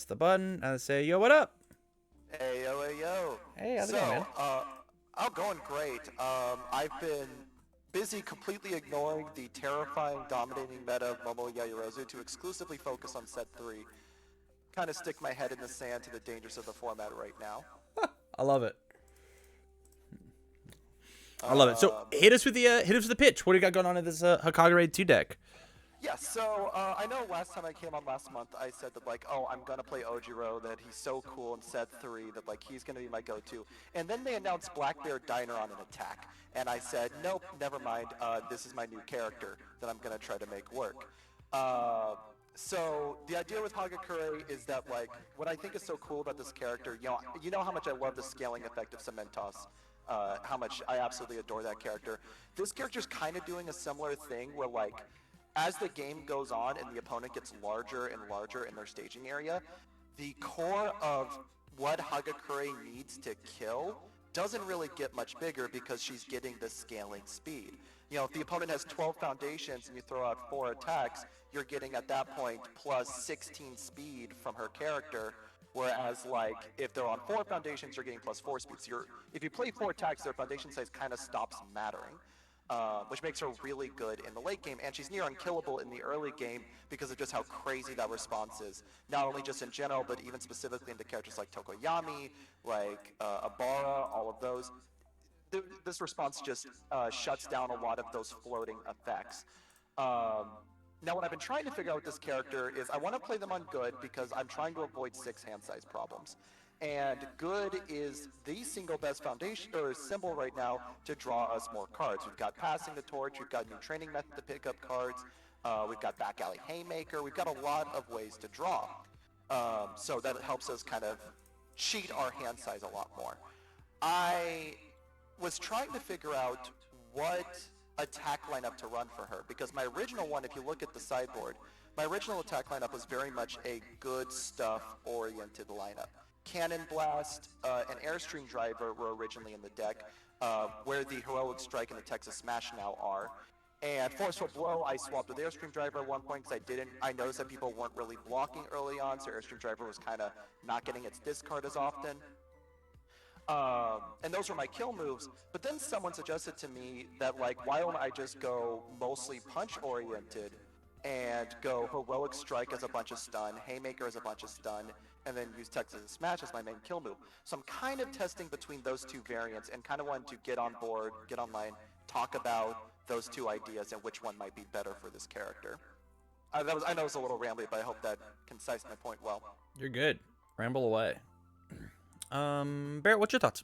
Press the button and say, yo, what up? Hey yo, hey yo. Hey, how's it going, man? I'm going great. I've been busy completely ignoring the terrifying, dominating meta of Momo Yaoyorozu to exclusively focus on set 3. Kind of stick my head in the sand to the dangers of the format right now. I love it. I love it. So Um, hit us with the pitch. What do you got going on in this Hagakure 2 deck? Yeah, so I know last time I came on last month, I said that like, oh, I'm gonna play Ojiro, that he's so cool in set 3, that like he's gonna be my go-to. And then they announced Black Bear Diner on an attack, and I said, nope, never mind. This is my new character that I'm gonna try to make work. So the idea with Hagakure is that like what I think is so cool about this character, you know how much I love the scaling effect of Cementos. How much I absolutely adore that character. This character's kind of doing a similar thing where like as the game goes on and the opponent gets larger and larger in their staging area, the core of what Hagakure needs to kill doesn't really get much bigger because she's getting the scaling speed. You know, if the opponent has 12 foundations and you throw out 4 attacks, you're getting at that point plus 16 speed from her character. Whereas, like, if they're on 4 foundations, you're getting plus 4 speed. So if you play 4 attacks, their foundation size kind of stops mattering. Which makes her really good in the late game, and she's near unkillable in the early game because of just how crazy that response is. Not only just in general, but even specifically into characters like Tokoyami, like Abara, all of those. This response just shuts down a lot of those floating effects. Now, what I've been trying to figure out with this character is I want to play them on good because I'm trying to avoid 6 hand size problems. And good is the single best foundation or symbol right now to draw us more cards. We've got passing the torch, we've got new training method to pick up cards, we've got back alley haymaker, we've got a lot of ways to draw. So that helps us kind of cheat our hand size a lot more. I was trying to figure out what attack lineup to run for her because my original one, if you look at the sideboard, my original attack lineup was very much a good stuff oriented lineup. Cannon Blast and Airstream Driver were originally in the deck, where the Heroic Strike and the Texas Smash now are. And Forceful Blow, I swapped with Airstream Driver at one point because I noticed that people weren't really blocking early on, so Airstream Driver was kind of not getting its discard as often. And those were my kill moves, but then someone suggested to me that like, why don't I just go mostly punch oriented and go Heroic Strike as a bunch of stun, Haymaker as a bunch of stun, and then use Texas Smash as my main kill move. So I'm kind of testing between those two variants and kind of wanted to get on board, get online, talk about those two ideas and which one might be better for this character. I know it was a little rambly, but I hope that concised my point well. You're good. Ramble away. Barrett, what's your thoughts?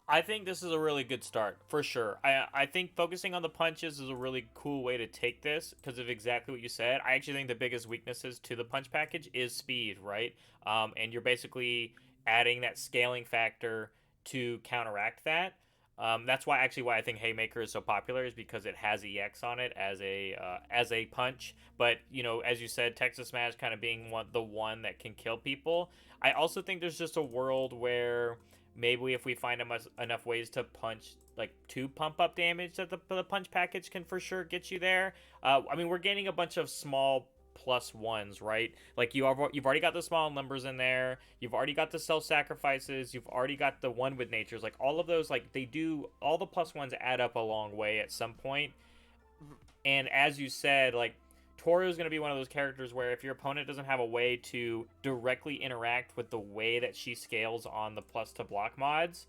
I think this is a really good start, for sure. I think focusing on the punches is a really cool way to take this because of exactly what you said. I actually think the biggest weaknesses to the punch package is speed, right? And you're basically adding that scaling factor to counteract that. That's why I think Haymaker is so popular is because it has EX on it as a punch. But as you said, Texas Smash kind of being the one that can kill people. I also think there's just a world where maybe if we find enough ways to punch, like to pump up damage, that the punch package can for sure get you there. We're getting a bunch of small +1s, right? Like you've already got the small numbers in there. You've already got the self-sacrifices. You've already got the one with natures. Like all of those, like they do, all the +1s add up a long way at some point. And as you said, like Toru is going to be one of those characters where if your opponent doesn't have a way to directly interact with the way that she scales on the plus to block mods,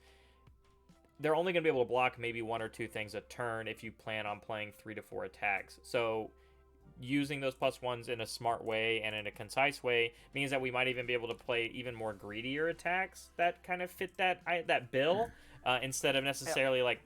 they're only going to be able to block maybe 1 or 2 things a turn if you plan on playing 3 to 4 attacks. So using those +1s in a smart way and in a concise way means that we might even be able to play even more greedier attacks that kind of fit that bill instead of necessarily like,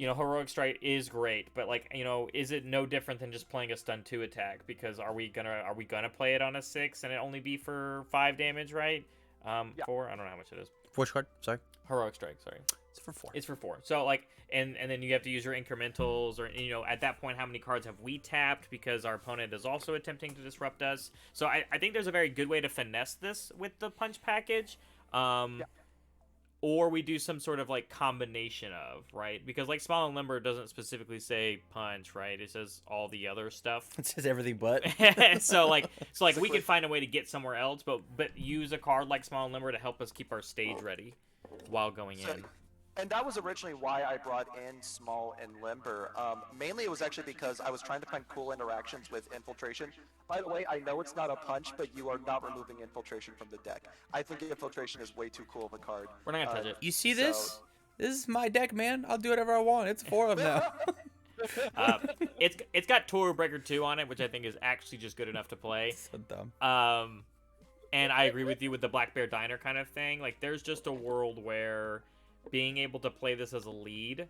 Heroic Strike is great, but like, is it no different than just playing a stun 2 attack? Because are we gonna play it on a 6 and it only be for 5 damage, right? 4? I don't know how much it is. Which card? Sorry. Heroic Strike, sorry. It's for 4. It's for 4. So like, and then you have to use your incrementals, or at that point, how many cards have we tapped because our opponent is also attempting to disrupt us? So I think there's a very good way to finesse this with the punch package. or we do some sort of like combination of, right? Because like small and limber doesn't specifically say punch, right? It says all the other stuff. It says everything but. so like we Basically. could find a way to get somewhere else, but use a card like small and limber to help us keep our stage ready while going So, in. and that was originally why I brought in Small and Limber. Mainly it was actually because I was trying to find cool interactions with Infiltration. By the way, I know it's not a punch, but you are not removing Infiltration from the deck. I think Infiltration is way too cool of a card. We're not gonna touch it. You see So- this? This is my deck, man. I'll do whatever I want. It's 4 of them now. It's got Toru Breaker 2 on it, which I think is actually just good enough to play. So dumb. And I agree with you with the Black Bear Diner kind of thing. Like, there's just a world where being able to play this as a lead,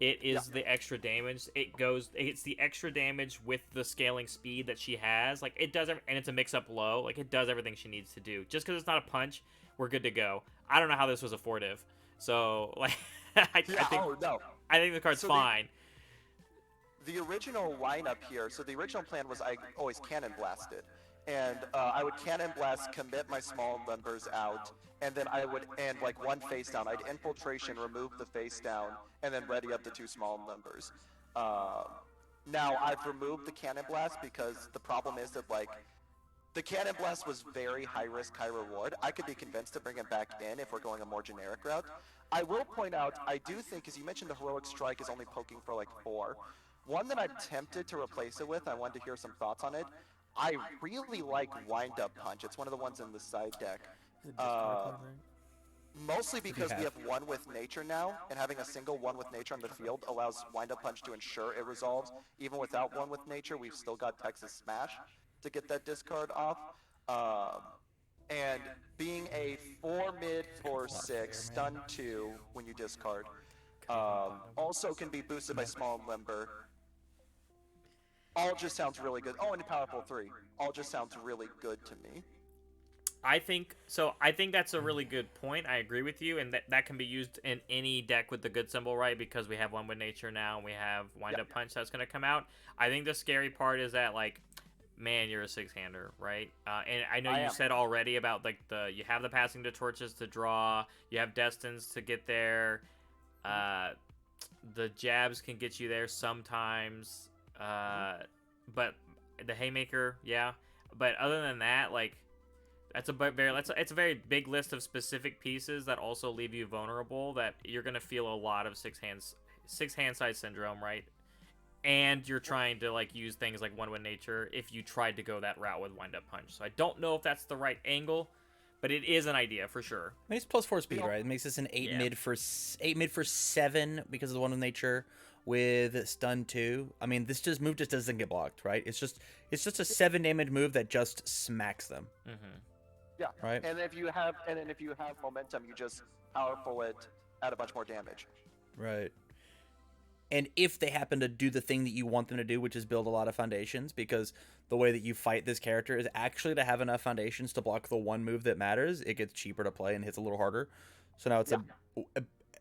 it is the extra damage. It's the extra damage with the scaling speed that she has. Like, it does, and it's a mix-up low. Like, it does everything she needs to do. Just because it's not a punch, we're good to go. I don't know how this was a 4-div. So, like, I think the card's So fine. The original lineup here, so the original plan was I always Cannon Blast it. And I would Cannon Blast, commit my small numbers out, and then I would end like one face down. I'd Infiltration, remove the face down, and then ready up the 2 small numbers. Now I've removed the Cannon Blast because the problem is that like the Cannon Blast was very high risk, high reward. I could be convinced to bring it back in if we're going a more generic route. I will point out, I do think, as you mentioned, the Heroic Strike is only poking for like 4. One that I'm tempted to replace it with, I wanted to hear some thoughts on it. I really like Wind Up Punch. It's one of the ones in the side deck. Mostly because we have 1 with Nature now, and having a single 1 with Nature on the field allows Wind Up Punch to ensure it resolves. Even without 1 with Nature, we've still got Texas Smash to get that discard off. And being a 4 mid for 6, stun 2 when you discard, also can be boosted by Small and Limber. All just sounds really good. Oh, and Powerful 3. All just sounds really good to me. I think that's a really good point. I agree with you, and that can be used in any deck with the good symbol, right? Because we have 1 with Nature now, and we have Wind Up Punch that's going to come out. I think the scary part is that, like, man, you're a 6-hander, right? And I know you said already about, like, you have the Passing to Torches to draw, you have Destines to get there, the jabs can get you there sometimes, but the Haymaker, yeah. But other than that, like, it's a very big list of specific pieces that also leave you vulnerable, that you're gonna feel a lot of six hand size syndrome, right? And you're trying to like use things like 1 with Nature if you tried to go that route with Wind Up Punch. So I don't know if that's the right angle, but it is an idea for sure. I mean, it's +4 speed, right? It makes this an 8 mid for 7 because of the 1 with Nature with stun 2. I mean, this move just doesn't get blocked, right? It's just a 7 damage move that just smacks them. Yeah. Right. And if you have momentum, you just powerful it, add a bunch more damage. Right. And if they happen to do the thing that you want them to do, which is build a lot of foundations, because the way that you fight this character is actually to have enough foundations to block the 1 move that matters, it gets cheaper to play and hits a little harder. So now it's a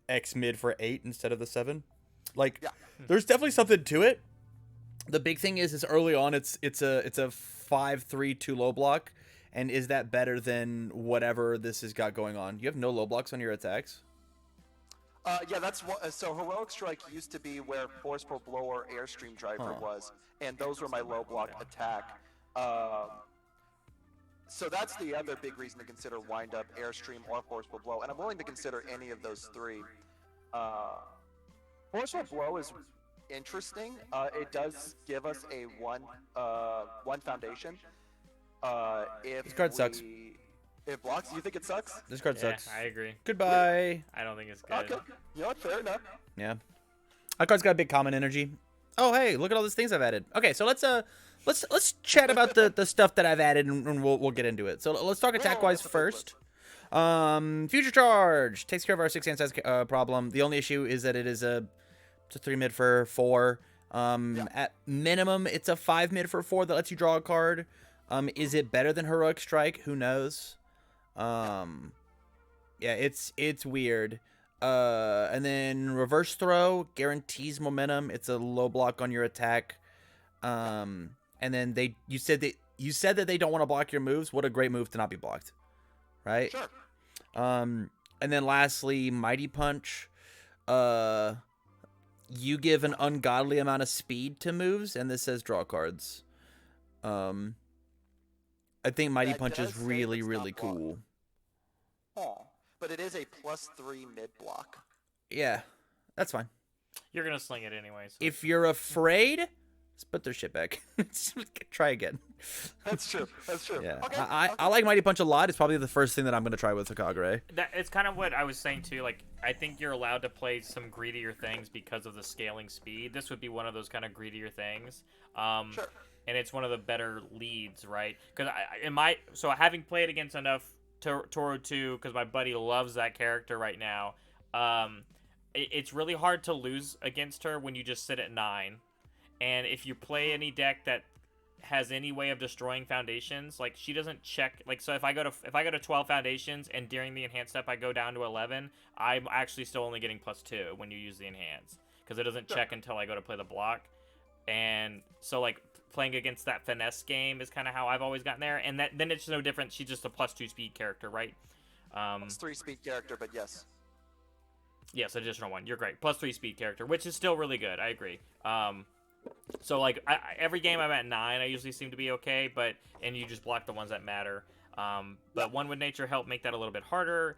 X mid for 8 instead of the 7. Like, there's definitely something to it. The big thing is early on it's a 5-3 2 low block, and is that better than whatever this has got going on? You have no low blocks on your attacks. Yeah, that's what. So Heroic Strike used to be where Forceful Blow or Airstream Driver was, and those were my low block attack. So that's the other big reason to consider Wind Up, Airstream, or Forceful Blow, and I'm willing to consider any of those 3. Forceful Blow is interesting. It does give us a one foundation. This card sucks. It blocks. You think it sucks? This card sucks. I agree. Goodbye. I don't think it's good. Okay. You know what? Fair enough. Yeah. That card's got a big common energy. Oh, hey, look at all these things I've added. Okay, so let's chat about the stuff that I've added, and we'll get into it. So let's talk attack wise first. Future Charge takes care of our 6-hand size problem. The only issue is that it's a 3 mid for 4. At minimum, it's a 5 mid for 4 that lets you draw a card. Is it better than Heroic Strike? Who knows? Yeah, it's weird. And then Reverse Throw guarantees momentum. It's a low block on your attack. And then you said that they don't want to block your moves. What a great move to not be blocked, right? Sure. And then lastly, Mighty Punch. You give an ungodly amount of speed to moves, and this says draw cards. I think Mighty That Punch does is say really, it's not really blocked. cool. Huh. But it is a +3 mid block. Yeah, that's fine. You're gonna sling it anyway. So If you're afraid, just put their shit back. Try again. That's true. That's true. Yeah, Okay. I like Mighty Punch a lot. It's probably the first thing that I'm gonna try with Hagakure. that it's kind of what I was saying too. Like, I think you're allowed to play some greedier things because of the scaling speed. This would be one of those kind of greedier things. Sure. And it's one of the better leads, right? Because so having played against enough Toru 2, because my buddy loves that character right now. It's really hard to lose against her when you just sit at 9. And if you play any deck that has any way of destroying foundations, like, she doesn't check. Like, so if I go to 12 foundations and during the enhanced step I go down to 11, I'm actually still only getting +2 when you use the enhance, because it doesn't check until I go to play the block. And so, like, playing against that finesse game is kind of how I've always gotten there. And then it's no different. She's just a +2 speed character, right? +3 speed character, but yes. Yes, additional 1. You're great. +3 speed character, which is still really good. I agree. So, like, every game I'm at 9, I usually seem to be okay, and you just block the ones that matter. But One with Nature helped make that a little bit harder.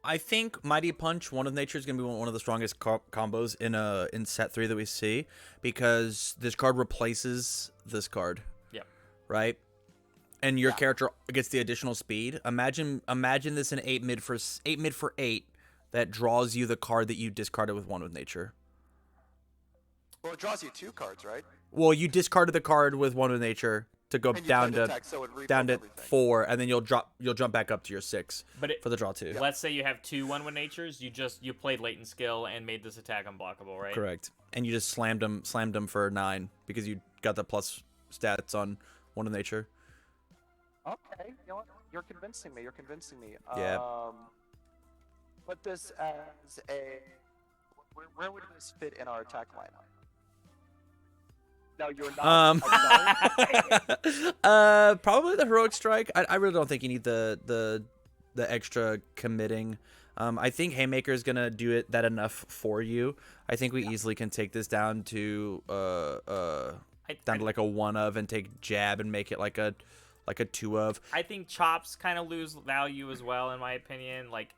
I think Mighty Punch, One of Nature, is going to be one of the strongest combos in set 3 that we see, because this card replaces this card. Yep. Right? And your character gets the additional speed. Imagine this in 8 mid for 8 that draws you the card that you discarded with One with Nature. Well, it draws you 2 cards, right? Well, you discarded the card with One with Nature to go And you down play the to deck, so it rebuilds down to everything. 4, and then you'll jump back up to your 6 for the draw 2. Let's say you have 2 One with Natures. You played latent skill and made this attack unblockable, right? Correct. And you just slammed him for 9 because you got the plus stats on One with Nature. Okay, you know what? You're convincing me. Yeah. Put this as a. Where would this fit in our attack lineup? No, you're not. I'm sorry. Probably the Heroic Strike. I really don't think you need the extra committing. I think Haymaker is gonna do that enough for you. I think we easily can take this down to like a 1 of and take Jab and make it like a 2 of. I think Chops kind of lose value as well, in my opinion. Like,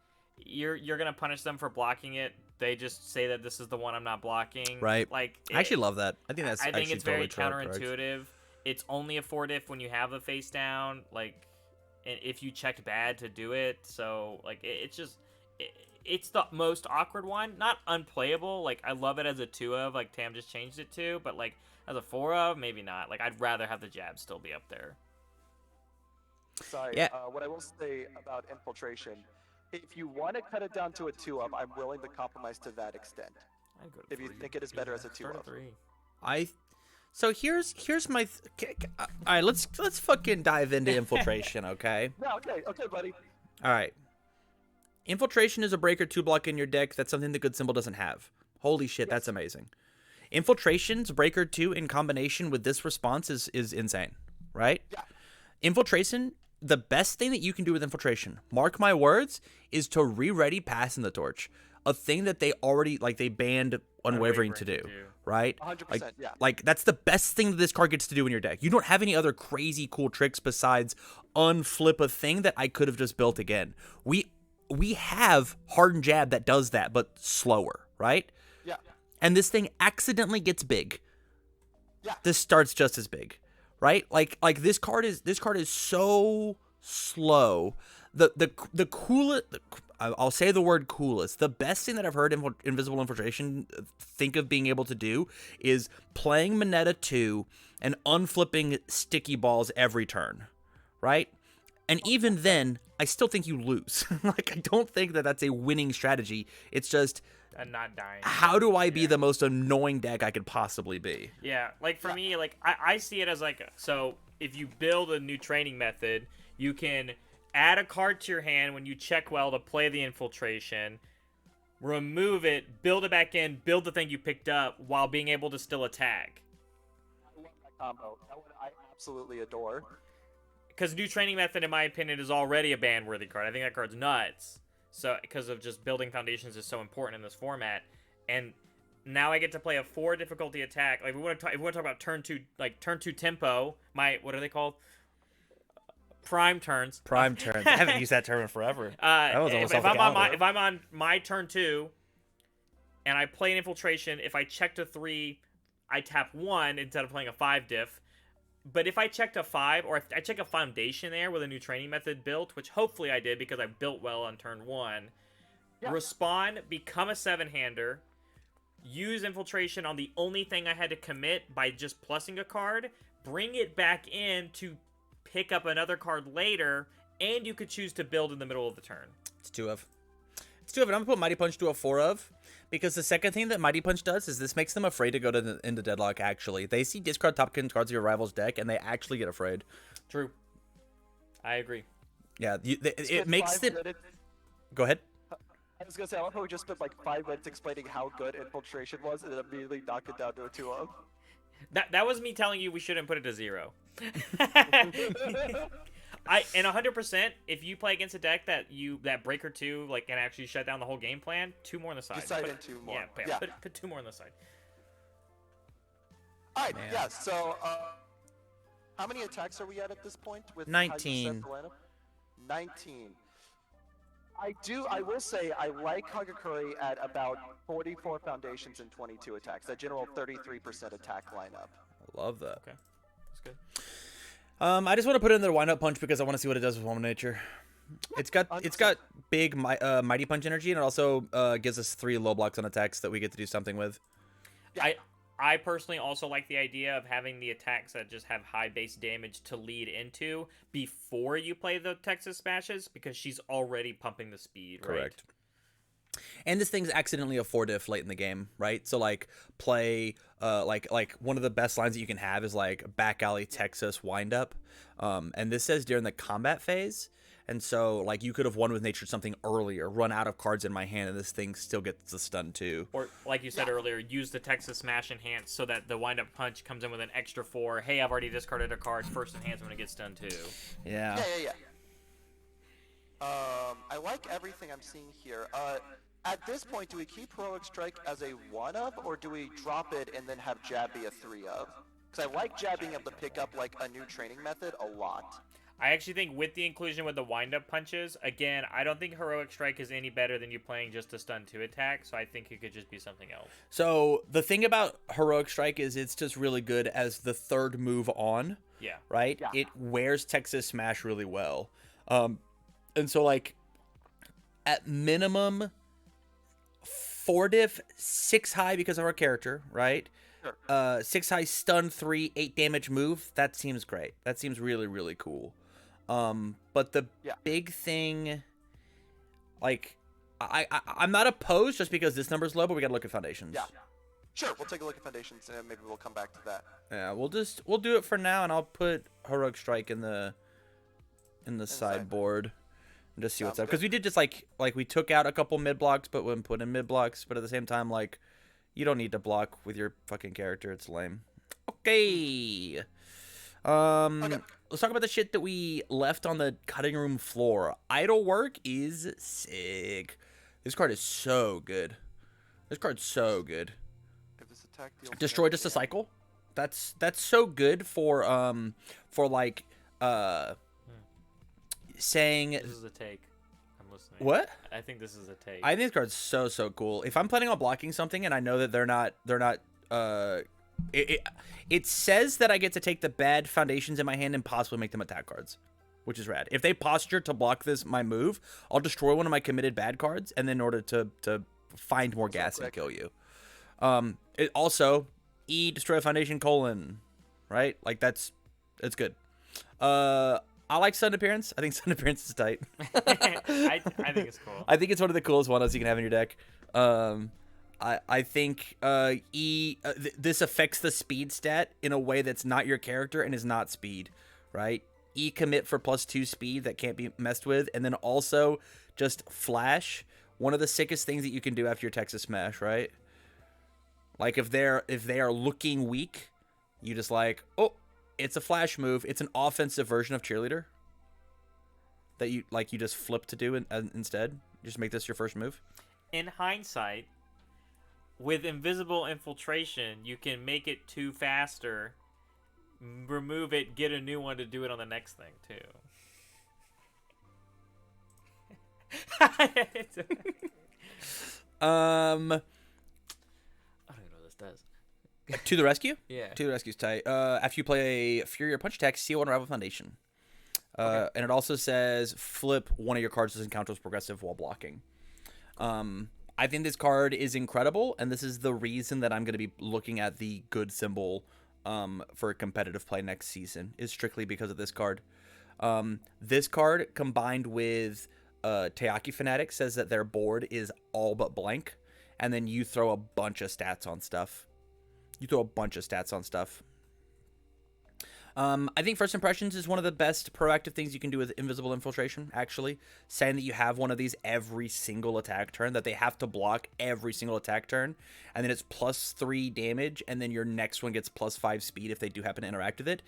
you're gonna punish them for blocking it. They just say that this is the one I'm not blocking. Right. Like, I actually love that. I think that's. I think it's very totally correct. counterintuitive. It's only a 4 diff when you have the face down. Like, if you checked bad to do it. So, like, it's the most awkward one. Not unplayable. Like, I love it as a 2 of, like Tam just changed it to. But, like, as a 4 of, maybe not. Like, I'd rather have the Jab still be up there. Sorry. Yeah. What I will say about Infiltration, if you want to cut it down to a 2 of, I'm willing to compromise to that extent. I'd go to If you 3. think it is better as a 2 Start of. at 3. So here's my. All right, let's fucking dive into Infiltration, okay? Yeah. Okay, buddy. All right. Infiltration is a breaker 2 block in your deck. That's something the Good Symbol doesn't have. Holy shit, that's amazing. Infiltration's breaker 2 in combination with this response is insane, right? Yeah. Infiltration, the best thing that you can do with Infiltration, mark my words, is to re-ready Passing the Torch. A thing that they already, like, they banned Unwavering to do, right? 100%, yeah. Like, that's the best thing that this card gets to do in your deck. You don't have any other crazy cool tricks besides unflip a thing that I could have just built again. We have Hardened Jab that does that, but slower, right? Yeah. And this thing accidentally gets big. Yeah. This starts just as big, right? Like this card is so slow. The coolest, I'll say the word coolest. The best thing that I've heard Invisible Infiltration think of being able to do is playing Moneta 2 and unflipping sticky balls every turn, right? And even then, I still think you lose. Like, I don't think that that's a winning strategy. It's just, And not dying. how do I be the most annoying deck I could possibly be? Yeah, like, for me, like, I see it as, like, so if you build a new training method, you can add a card to your hand when you check well to play the Infiltration, remove it, build it back in, build the thing you picked up while being able to still attack. I love that combo. That one I absolutely adore. because New Training Method, in my opinion, is already a ban-worthy card. I think that card's nuts. So, because of just building foundations is so important in this format, and now I get to play a 4 difficulty attack. Like, if we want to talk about turn 2, like turn 2 tempo. What are they called? Prime turns. Prime turns. I haven't used that term in forever. That was almost if I'm on my turn 2, and I play an infiltration, if I check to 3, I tap 1 instead of playing a 5 diff. But if I checked a 5, or if I check a foundation there with a New Training Method built, which hopefully I did because I built well on turn 1, respawn, become a 7-hander, use infiltration on the only thing I had to commit by just plussing a card, bring it back in to pick up another card later, and you could choose to build in the middle of the turn. It's 2 of. It's 2 of, and I'm going to put Mighty Punch to a 4 of, because the second thing that Mighty Punch does is this makes them afraid to go into Deadlock, actually. They see discard top 10 cards of your rival's deck, and they actually get afraid. True. I agree. Yeah, it makes it... Go ahead. I was gonna say, I love how we just spent like 5 minutes explaining how good infiltration was, and then immediately knocked it down to a 2 of. That was me telling you we shouldn't put it to 0. And 100%, if you play against a deck that Breaker 2 like can actually shut down the whole game plan, 2 more on the side. Decide in 2 more. Yeah. Put 2 more on the side. All right. Yeah. So, how many attacks are we at this point? With 19. 19. I will say I like Hagakure at about 44 foundations and 22 attacks. That general 33% attack lineup. I love that. Okay, that's good. I just want to put it in the wind-up punch because I want to see what it does with Woman Nature. It's got big Mighty Punch energy, and it also gives us 3 low blocks on attacks that we get to do something with. Yeah. I personally also like the idea of having the attacks that just have high base damage to lead into before you play the Texas Smashes, because she's already pumping the speed, right? Correct. And this thing's accidentally a 4 diff late in the game, right? So like play like one of the best lines that you can have is like back alley Texas wind up. And this says during the combat phase. And so like you could have won with nature something earlier, run out of cards in my hand, and this thing still gets the stun too. Or like you said earlier, use the Texas Smash Enhance so that the wind up punch comes in with an extra 4. Hey, I've already discarded a card. First enhance, I'm gonna get stunned too. Yeah. Yeah. I like everything I'm seeing here. At this point, do we keep Heroic Strike as a 1 of, or do we drop it and then have Jab be a 3 of? Because I like Jab being able to pick up like a New Training Method a lot. I actually think with the inclusion with the wind-up punches, again, I don't think Heroic Strike is any better than you playing just a stun 2 attack, so I think it could just be something else. So the thing about Heroic Strike is it's just really good as the 3rd move on. Yeah. Right? Yeah. It wears Texas Smash really well. And so like at minimum 4 diff, 6 high because of our character, right? Sure. 6 high stun 3, 8 damage move. That seems great. That seems really, really cool. But the big thing, like, I'm not opposed just because this number's low, but we gotta look at foundations. Yeah. Sure, we'll take a look at foundations and maybe we'll come back to that. Yeah, we'll do it for now, and I'll put Heroic Strike in the sideboard and just see what's up. Because we did just like we took out a couple mid blocks, but wouldn't put in mid blocks. But at the same time, like, you don't need to block with your fucking character. It's lame. Okay. Let's talk about the shit that we left on the cutting room floor. Idle work is sick. This card is so good. This card's so good. If this attack deals Destroy just a cycle. That's so good for like saying. This is a take. I'm listening. What? I think this is a take. I think this card's so cool. If I'm planning on blocking something and I know that they're not it says that I get to take the bad foundations in my hand and possibly make them attack cards, which is rad. If they posture to block my move, I'll destroy one of my committed bad cards, and then in order to find more gas and kill you. It also destroy a foundation : right? Like it's good. I like sudden appearance. I think sudden appearance is tight. I think it's cool. I think it's one of the coolest one-offs you can have in your deck. I think this affects the speed stat in a way that's not your character and is not speed, right? Commit for +2 speed that can't be messed with, and then also just flash, one of the sickest things that you can do after your Texas Smash, right? Like if they are looking weak, you just like, oh, It's a flash move. It's an offensive version of cheerleader that you just flip to do instead. You just make this your first move. In hindsight, with invisible infiltration, you can make it 2 faster, remove it, get a new one to do it on the next thing too. Um, I don't even know what this does. To the rescue. Yeah. To the rescue's tight. After you play a Fury or Punch attack, seal Unravel Foundation. And it also says flip one of your cards as encounters progressive while blocking. I think this card is incredible, and this is the reason that I'm going to be looking at the good symbol for competitive play next season, is strictly because of this card. This card combined with Teaki Fanatic says that their board is all but blank, and then you throw a bunch of stats on stuff. I think First Impressions is one of the best proactive things you can do with Invisible Infiltration, actually. Saying that you have one of these every single attack turn, that they have to block every single attack turn, and then it's +3 damage, and then your next one gets +5 speed if they do happen to interact with it.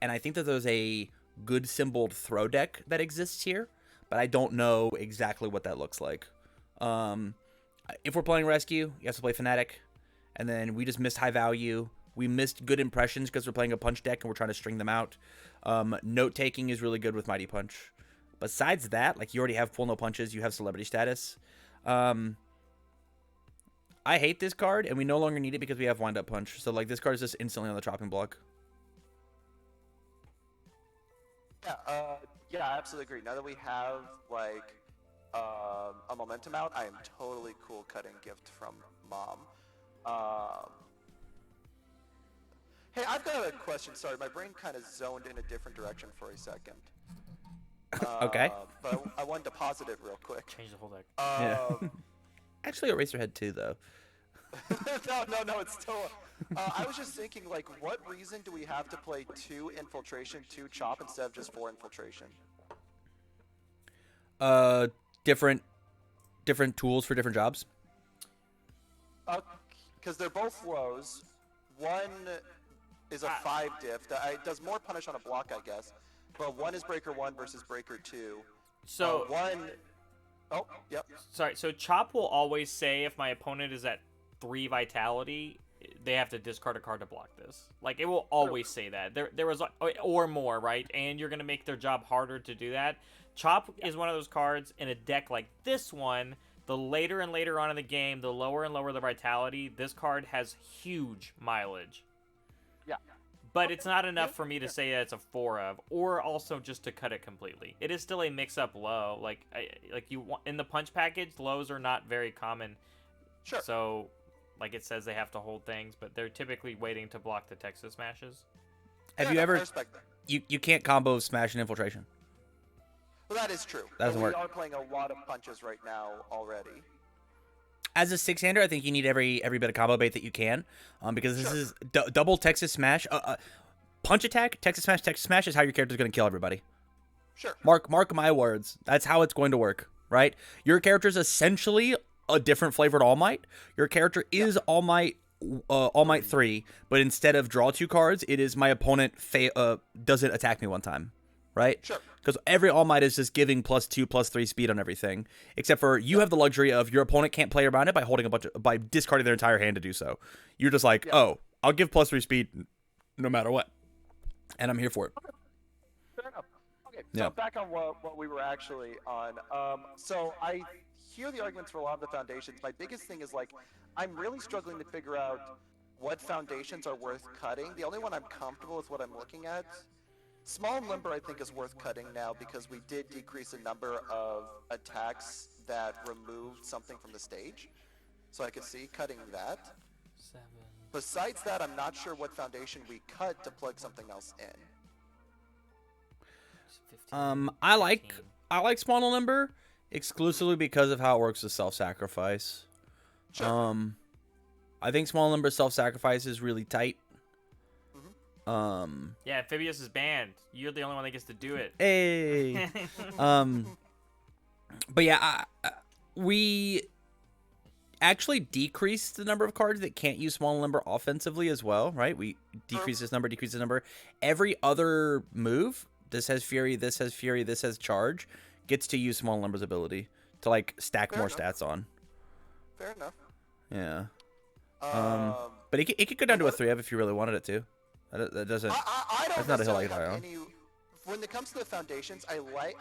And I think that there's a good symboled throw deck that exists here, but I don't know exactly what that looks like. If we're playing Rescue, you have to play Fanatic, and then we just missed High Value. We missed Good Impressions because we're playing a punch deck and we're trying to string them out. Note-taking is really good with Mighty Punch. Besides that, like, you already have Pull No Punches. You have Celebrity Status. I hate this card, and we no longer need it because we have Wind Up Punch. So, like, this card is just instantly on the chopping block. Yeah, I absolutely agree. Now that we have, like, a momentum out, I am totally cool cutting Gift from Mom. Hey, I've got a question. Sorry, my brain kind of zoned in a different direction for a second. Okay. But I wanted to pause it real quick. Change the whole deck. Yeah. Actually, Eraserhead too, though. No, it's still... I was just thinking, like, what reason do we have to play 2 Infiltration, 2 Chop, instead of just 4 Infiltration? Different tools for different jobs. Because they're both lows. One is a 5 diff. It does more punish on a block, I guess. But one is Breaker 1 versus Breaker 2. So Oh, yep. Sorry. So Chop will always say if my opponent is at 3 Vitality, they have to discard a card to block this. Like, it will always say that. There was or more, right? And you're gonna make their job harder to do that. Chop is one of those cards in a deck like this one. The later and later on in the game, the lower and lower the Vitality, this card has huge mileage. Yeah. But it's not enough for me to say that it's a 4 of, or also just to cut it completely. It is still a mix-up low. Like you want in the punch package, lows are not very common. Sure. So, like it says, they have to hold things, but they're typically waiting to block the Texas smashes. Have you ever? You can't combo Smash and Infiltration. Well, that is true. That doesn't work. We are playing a lot of punches right now already. As a 6-hander, I think you need every bit of combo bait that you can, because this is double Texas Smash, punch attack, Texas Smash is how your character's going to kill everybody. Sure. Mark my words. That's how it's going to work, right? Your character's essentially a different flavored All Might. Your character is All Might 3, but instead of draw 2 cards, it is my opponent doesn't attack me one time, right? Sure. Because every All Might is just giving +2, +3 speed on everything, except for you have the luxury of your opponent can't play around it by holding by discarding their entire hand to do so. You're just like, oh, I'll give +3 speed no matter what, and I'm here for it. Fair enough. Okay, so back on what we were actually on. So I hear the arguments for a lot of the foundations. My biggest thing is, like, I'm really struggling to figure out what foundations are worth cutting. The only one I'm comfortable with what I'm looking at. Small and Limber, I think, is worth cutting now because we did decrease a number of attacks that removed something from the stage. So I could see cutting that. 7. Besides that, I'm not sure what foundation we cut to plug something else in. 15, I like Small and Limber exclusively because of how it works with self-sacrifice. Sure. I think Small and Limber self-sacrifice is really tight. Yeah, Amphibious is banned. You're the only one that gets to do it. Hey. But yeah, actually decreased the number of cards that can't use small number offensively as well, right? We decrease this number, decrease this number. Every other move, this has Fury, this has Fury, this has Charge, gets to use small numbers ability to like stack more stats on. Fair enough. Yeah. But it could go down to a 3-up if you really wanted it to. That doesn't. I don't that's not a hill I necessarily could die have on. any. When it comes to the foundations, I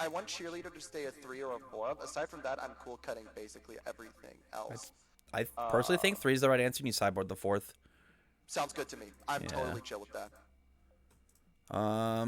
want Cheerleader to stay a 3 or a 4-up. Aside from that, I'm cool cutting basically everything else. I personally think 3 is the right answer, and you sideboard the 4th. Sounds good to me. I'm totally chill with that.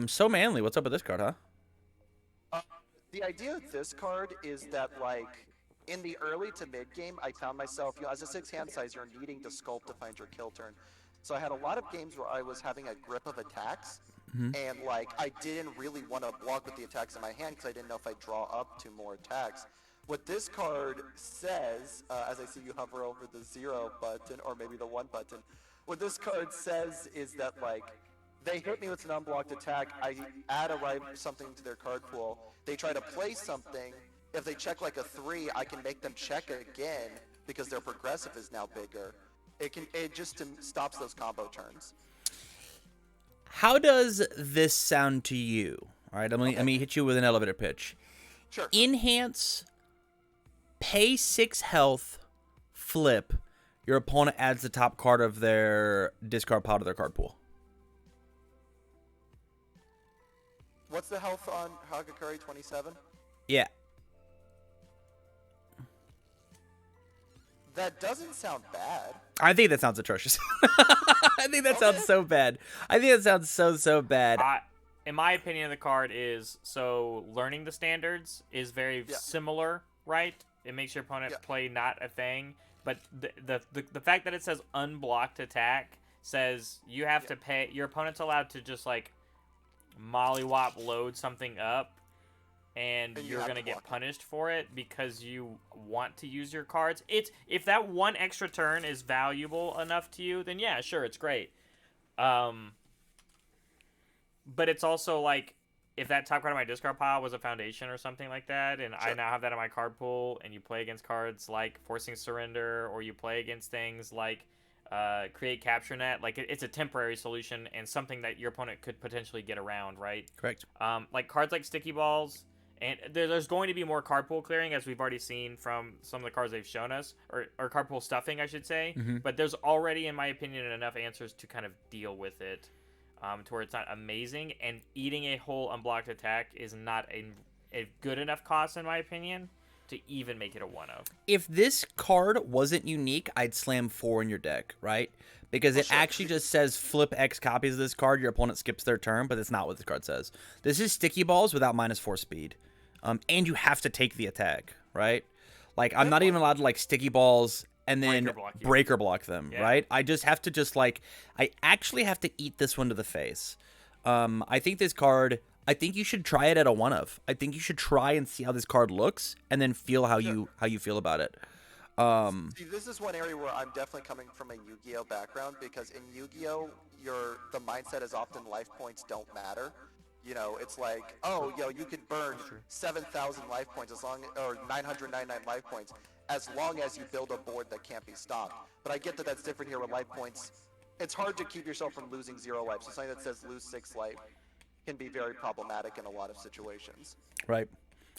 So Manly, what's up with this card, huh? The idea of this card is that, like, in the early to mid game, I found myself, as a 6 hand size, you're needing to sculpt to find your kill turn. So I had a lot of games where I was having a grip of attacks, and like I didn't really want to block with the attacks in my hand because I didn't know if I'd draw up to more attacks. What this card says, as I see you hover over the 0 button, or maybe the 1 button, what this card says is that, like, they hit me with an unblocked attack, I add something to their card pool, they try to play something, if they check like a 3, I can make them check again because their progressive is now bigger. It just stops those combo turns. How does this sound to you? All right, let me hit you with an elevator pitch. Sure. Enhance, pay 6 health, flip. Your opponent adds the top card of their discard pile to their card pool. What's the health on Hagakure 27? Yeah. That doesn't sound bad. I think that sounds atrocious. I think that sounds so bad. I think that sounds so bad. In my opinion, the card is, so learning the standards is very similar, right? It makes your opponent play not a thing. But the fact that it says unblocked attack says you have to pay, your opponent's allowed to just like mollywop load something up, and you're gonna get punished for it because you want to use your cards. If that one extra turn is valuable enough to you, then yeah, sure, it's great. But it's also like, if that top card of my discard pile was a foundation or something like that, and I now have that in my card pool, and you play against cards like Forcing Surrender, or you play against things like Create Capture Net, like it's a temporary solution and something that your opponent could potentially get around, right? Correct. Like cards like Sticky Balls, and there's going to be more card pool clearing, as we've already seen from some of the cards they've shown us, or card pool stuffing, I should say. But there's already, in my opinion, enough answers to kind of deal with it. To where it's not amazing, and eating a whole unblocked attack is not a good enough cost, in my opinion, to even make it a 1-of. If this card wasn't unique, I'd slam 4 in your deck, right? Because it actually just says flip X copies of this card, your opponent skips their turn, but that's not what this card says. This is Sticky Balls without -4 speed. And you have to take the attack, right? Like, I'm not even allowed to, like, Sticky Balls and then breaker block them, right? I just have to I actually have to eat this one to the face. I think this card, I think you should try it at a 1-of. I think you should try and see how this card looks, and then feel how you feel about it. See, this is one area where I'm definitely coming from a Yu-Gi-Oh background, because in Yu-Gi-Oh, the mindset is often life points don't matter. You know, it's like, oh, you could burn 7,000 life points or 999 life points, as long as you build a board that can't be stopped. But I get that that's different here with life points. It's hard to keep yourself from losing 0 life. So something that says lose 6 life can be very problematic in a lot of situations. Right.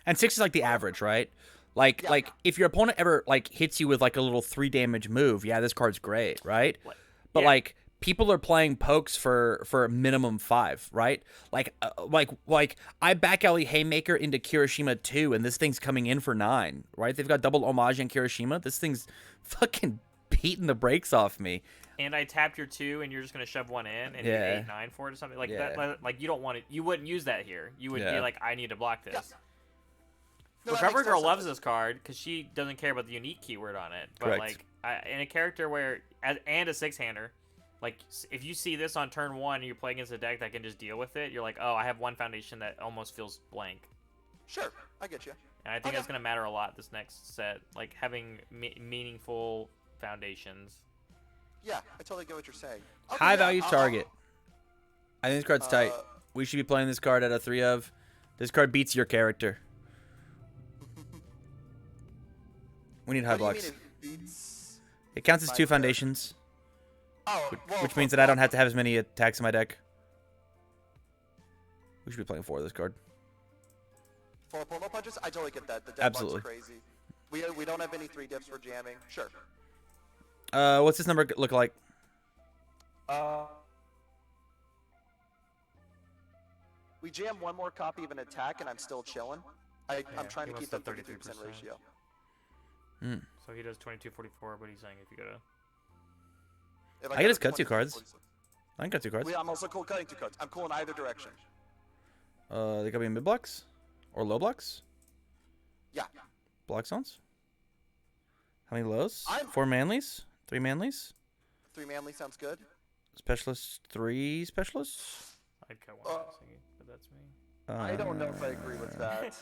And 6 is like the average, right? Like if your opponent ever like hits you with like a little 3 damage move, yeah, this card's great, right? But like, people are playing pokes for a minimum 5, right? Like I back alley Haymaker into Kirishima 2, and this thing's coming in for 9, right? They've got double homage in Kirishima. This thing's fucking beating the brakes off me. And I tapped your 2, and you're just gonna shove 1 in and get 8-9 for it or something like that. Like, you don't want it. You wouldn't use that here. You would be like, I need to block this. No, Recovery Girl loves this card because she doesn't care about the unique keyword on it. But like, in a character where and a 6-hander. Like, if you see this on turn 1 and you play against a deck that can just deal with it, you're like, oh, I have one foundation that almost feels blank. Sure, I get you. And I think that's going to matter a lot this next set, like having meaningful foundations. Yeah, I totally get what you're saying. High value target. I think this card's tight. We should be playing this card at a 3-of. This card beats your character. We need high blocks. What do you mean it beats? It counts as 2 Mine's fair. foundations, Oh, well, which means that I don't have to have as many attacks in my deck. We should be playing 4 of this card. 4 promo punches? I totally get that. The deck Absolutely. mark's crazy. We don't have any 3 dips for jamming. Sure. What's this number look like? We jam 1 more copy of an attack, and I'm still chilling. I'm trying to he keep wants that the 33% 33%. ratio. So he does 2244, but he's saying if you go to If I go can to just cut 2 22, cards. 46. I can cut 2 cards. I'm also cool cutting 2 cards. I'm cool in either direction. They gotta be mid blocks or low blocks. Yeah. Block zones. How many lows? I'm- 4 manlies. 3 manlies. 3 manly sounds good. Specialists. 3 specialists. I'd cut one CCG, but that's me. I don't know if I agree with that.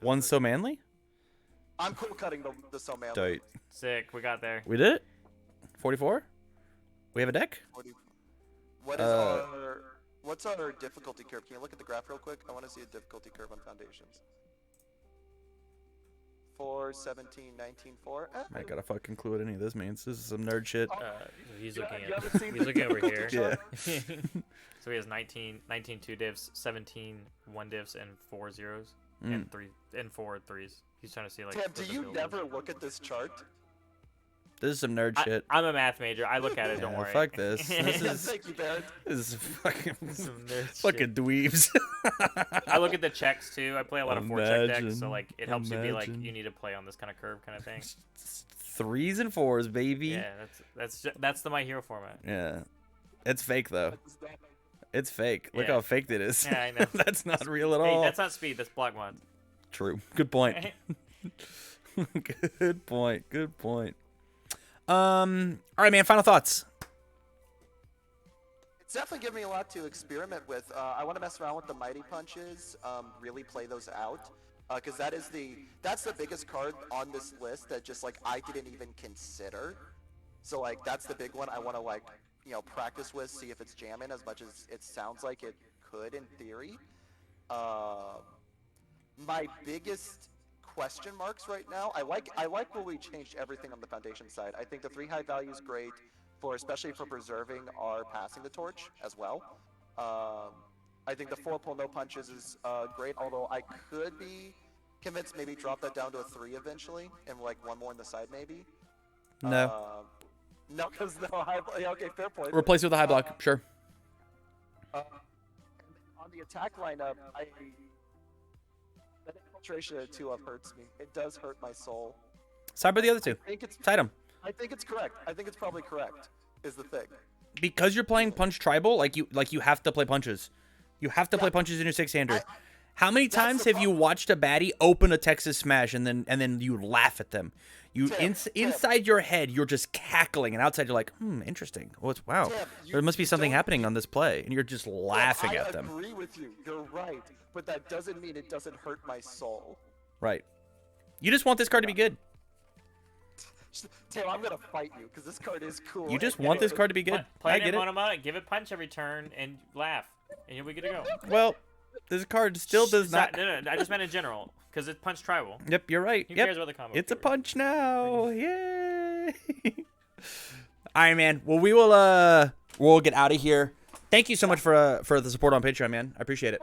1 so manly. I'm cool cutting the so manly. Tight. Sick, we got there. We did it. 44. We have a deck. What is what's our difficulty curve? Can you look at the graph real quick? I want to see a difficulty curve on foundations. 4, 17, 19, 4. I got a fucking clue what any of this means. This is some nerd shit. He's Yeah, looking you at haven't seen he's the looking over difficulty here. Yeah. So he has 19 2 divs, 17 1 divs, and 4 zeros, Mm. and 4 threes. He's trying to see like. Tim, what do the you build never is. look at this chart? This is some nerd shit. I'm a math major. I look at it. Don't Yeah, worry. fuck this. This Yeah, is thank you, Barrett. this is fucking Some nerd fucking dweebs. I look at the checks too. I play a lot of 4-check decks, so Imagine. like it helps me be like, Imagine. you need to play on this kind of curve, kind of thing. 3s and 4s, baby. Yeah, that's the My Hero format. Yeah. It's fake though. It's fake. Look Yeah. how fake it is. Yeah, I know. That's not real at Hey, all. that's not speed. That's block mods. True. Good point. Good point. Good point. All right, man. Final thoughts. It's definitely given me a lot to experiment with. I want to mess around with the mighty punches, really play those out, because that's the biggest card on this list that just like I didn't even consider. So like that's the big one I want to like practice with, see if it's jamming as much as it sounds like it could in theory. My biggest question marks right now. I like where we changed everything on the foundation side. I think the 3 high value is great especially for preserving our passing the torch as well. I think the 4 pull no punches is great, although I could be convinced maybe drop that down to a 3 eventually and like 1 more on the side maybe. No. No, because no high. Yeah, okay, fair point. Replace it with a high block. Sure. On the attack lineup, that infiltration at 2 up hurts me. It does hurt my soul. Side by the other 2. I think it's Side them. I think it's correct. I think it's probably correct. Is the thing. Because you're playing punch tribal, like you have to play punches. You have to play punches in your 6-hander. How many times have you watched a baddie open a Texas Smash and then you laugh at them? Inside your head, you're just cackling, and outside you're like, interesting. Wow. There must be something happening on this play, and you're just laughing at them. I agree with you. You're right, but that doesn't mean it doesn't hurt my soul. Right. You just want this card to be good. Tim, I'm gonna fight you because this card is cool. You just want this card to be good. Play I it get in it. Monoma, give it punch every turn, and laugh, and you'll be good to go. Well, this card still does not. No, I just meant in general, because it's punch tribal. Yep, you're right. Who Yep. cares about the combo? It's a punch now. Yay! All right, man. Well, we'll get out of here. Thank you so much for the support on Patreon, man. I appreciate it.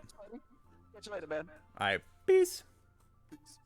Catch you later, man. All right. Peace. Peace.